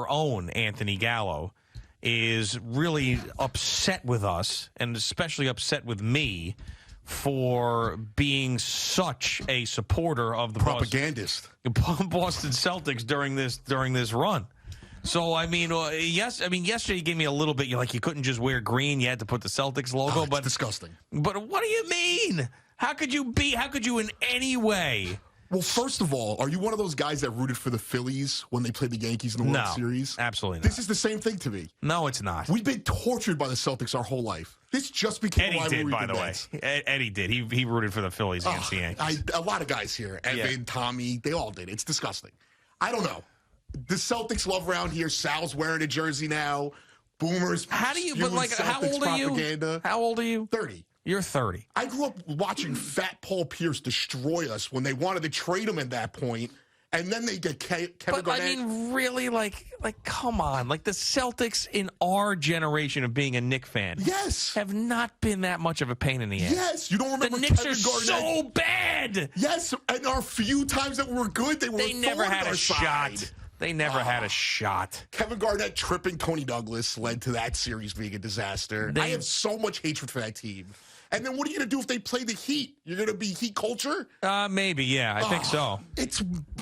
own Anthony Gallo is really upset with us, and especially upset with me, for being such a supporter of the propagandist Boston Celtics during this run. So yesterday you gave me a little bit. You couldn't just wear green; you had to put the Celtics logo. It's disgusting. But what do you mean? How could you in any way? Well, first of all, are you one of those guys that rooted for the Phillies when they played the Yankees in the World Series? Absolutely not. This is the same thing to me. No, it's not. We've been tortured by the Celtics our whole life. This just became a rivalry. Eddie did, by the way. Eddie did. He rooted for the Phillies against the Yankees. A lot of guys here, Evan, Tommy, they all did. It's disgusting. I don't know. The Celtics love around here. Sal's wearing a jersey now. Boomers. How do you? But how old are you? How old are you? 30. You're 30. I grew up watching Fat Paul Pierce destroy us when they wanted to trade him at that point, and then they get Kevin Garnett. I mean, really, come on. The Celtics in our generation of being a Knicks fan, have not been that much of a pain in the ass. Yes, you don't remember the Knicks Kevin are Garnett. so bad. Yes, and our few times that we were good, they never had a shot. Side. They never had a shot. Kevin Garnett tripping Tony Douglas led to that series being a disaster. I have so much hatred for that team. And then what are you going to do if they play the Heat? You're going to be Heat culture? Maybe, yeah. I think so.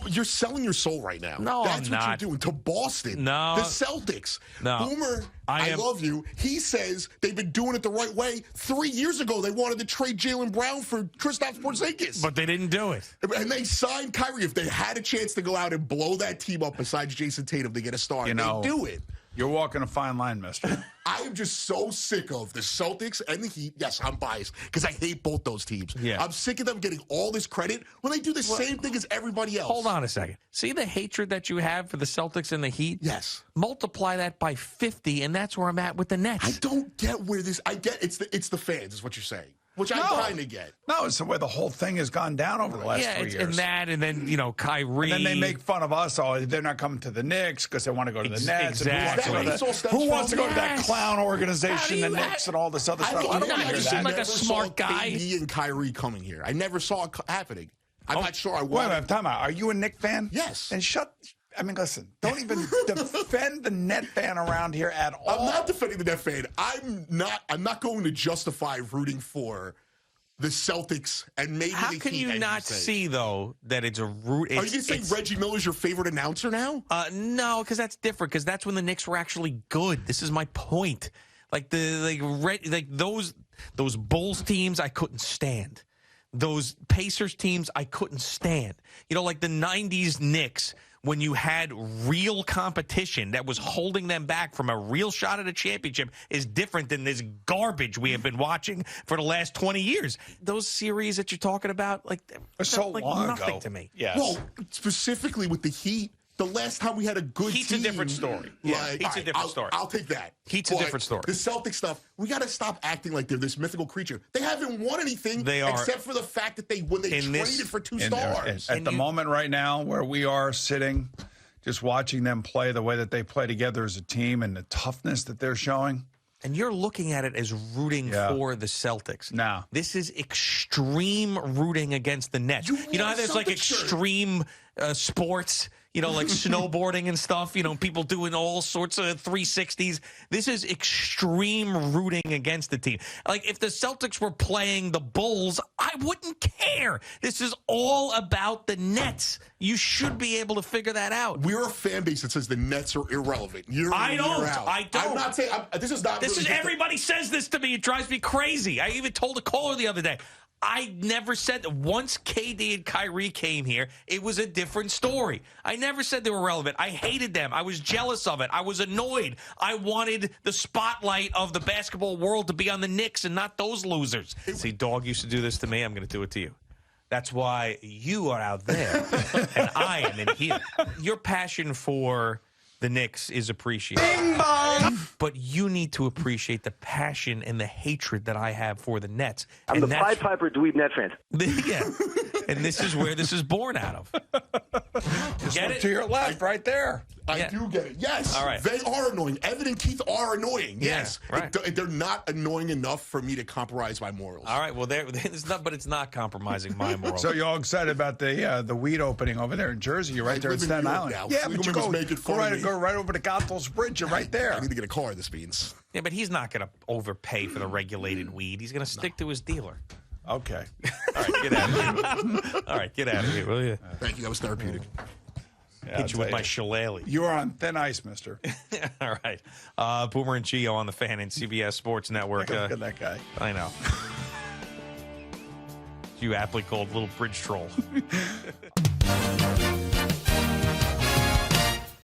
You're selling your soul right now. No, That's I'm what not. you're doing to Boston. No. The Celtics. No. Boomer, I love you. He says they've been doing it the right way. 3 years ago, they wanted to trade Jaylen Brown for Kristaps Porzingis. But they didn't do it. And they signed Kyrie. If they had a chance to go out and blow that team up besides Jason Tatum to get a star, they do it. You're walking a fine line, mister. I am just so sick of the Celtics and the Heat. Yes, I'm biased because I hate both those teams. Yeah. I'm sick of them getting all this credit when they do the same thing as everybody else. Hold on a second. See the hatred that you have for the Celtics and the Heat? Yes. Multiply that by 50, and that's where I'm at with the Nets. I don't get where this – I get it's the fans is what you're saying. Which I kind of get. No, it's the way the whole thing has gone down over the last 3 years. And then, Kyrie. And then they make fun of us. Oh, they're not coming to the Knicks because they want to go to the Nets. Exactly. Who wants to go to that clown organization, the Knicks, and all this other stuff? I don't want to hear that. Like a smart guy. KD and Kyrie coming here. I never saw it happening. I'm not sure I was. Wait a minute, time out. Are you a Knicks fan? Yes. And listen, don't even defend the net fan around here at all. I'm not defending the net fan. I'm not going to justify rooting for the Celtics and maybe How the can Heat, you not see, though, that it's a root? Are you going to say Reggie Miller's your favorite announcer now? No, because that's different, because that's when the Knicks were actually good. This is my point. Those Bulls teams I couldn't stand. Those Pacers teams I couldn't stand. Like the 90s Knicks, when you had real competition that was holding them back from a real shot at a championship, is different than this garbage we have been watching for the last 20 years. Those series that you're talking about, so long nothing ago to me. Yes. Well, specifically with the Heat, the last time we had a good Heat's team. a different story. Heat's a different story. I'll take that. Heat's a different story. The Celtic stuff, we got to stop acting like they're this mythical creature. They haven't won anything except for the fact that when they traded for two stars. At the moment right now where we are sitting, just watching them play the way that they play together as a team and the toughness that they're showing. And you're looking at it as rooting for the Celtics. No. This is extreme rooting against the Nets. You know how there's extreme sports, like snowboarding and stuff, people doing all sorts of 360s. This is extreme rooting against the team. If the Celtics were playing the Bulls, I wouldn't care. This is all about the Nets. You should be able to figure that out. We're a fan base that says the Nets are irrelevant. I don't. I'm not saying this is not. This is everybody says this to me. It drives me crazy. I even told a caller the other day. I never said that. Once KD and Kyrie came here, it was a different story. I never said they were relevant. I hated them. I was jealous of it. I was annoyed. I wanted the spotlight of the basketball world to be on the Knicks and not those losers. See, Dog used to do this to me. I'm going to do it to you. That's why you are out there and I am in here. Your passion for the Knicks is appreciated. Bing bong! But you need to appreciate the passion and the hatred that I have for the Nets. I'm the Pied Piper dweeb Net fan. Yeah. And this is where this is born out of. Just look to your left right there. I do get it. Yes. All right. They are annoying. Evan and Keith are annoying. Yes. Yeah, right. They're not annoying enough for me to compromise my morals. All right. Well, there's not, but it's not compromising my morals. So you're all excited about the weed opening over there in Jersey? You're right there in Staten Island. Now. Yeah, but you go right over the Goethals Bridge. You're right there. I need to get a car. This means. Yeah, but he's not going to overpay for the regulated weed. He's going to stick to his dealer. Okay. All right, get out of here. All right, get out of here, will you? Thank you. That was therapeutic. Yeah, hit you with my shillelagh. You are on thin ice, mister. All right. Boomer and Gio on the Fan and CBS Sports Network. Look at that guy. I know. You aptly called Little Bridge Troll.